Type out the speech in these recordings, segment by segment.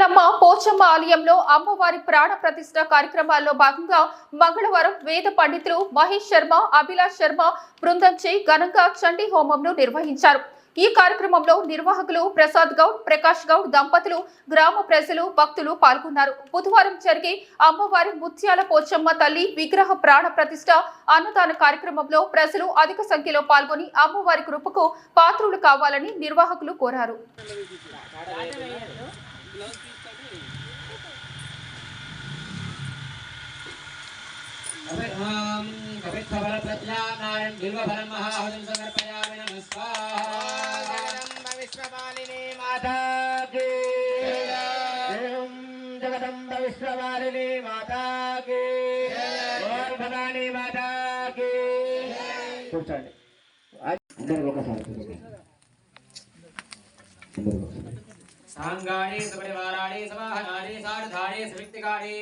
ముత్యాలమ్మ పోచమ్మ ఆలయంలో అమ్మవారి ప్రాణ ప్రతిష్ఠ కార్యక్రమాల్లో భాగంగా మంగళవారం వేద పండితులు మహేష్ శర్మ, అభిలాష్ శర్మ బృందంచే ఘనంగా చండీ హోమంను నిర్వహించారు. ఈ కార్యక్రమంలో నిర్వాహకులు ప్రసాద్ గౌడ్, ప్రకాష్ గౌడ్ దంపతులు, గ్రామ ప్రజలు, భక్తులు పాల్గొన్నారు. బుధవారం జరిగే అమ్మవారి ముత్యాల పోచమ్మ తల్లి విగ్రహ ప్రాణ ప్రతిష్ఠ అన్నదాన కార్యక్రమంలో ప్రజలు అధిక సంఖ్యలో పాల్గొని అమ్మవారి కృపకు పాత్రులు కావాలని నిర్వాహకులు కోరారు. जगदम्ब विश्ववारिणी माता की और भवानी माता की కూర్చోండి అందరూ ఒకసారి సాంగాణి సపరివారాణి సమాహనాని సారధాని సవిక్తికాని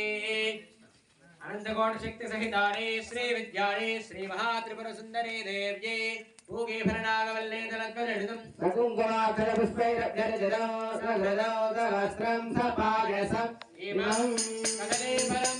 అనంతకోణ శక్తి సహితాని శ్రీ విద్యాని శ్రీ మహాత్రిపుర సుందరీ దేవ్యే పూగే భరణాగవల్లే తలకరడిదం సకుంకుమాక్షర పుష్పైరభ్యర్జితం సహృదౌ సహస్రం సపాయసం ఇమం కదలే ఫలం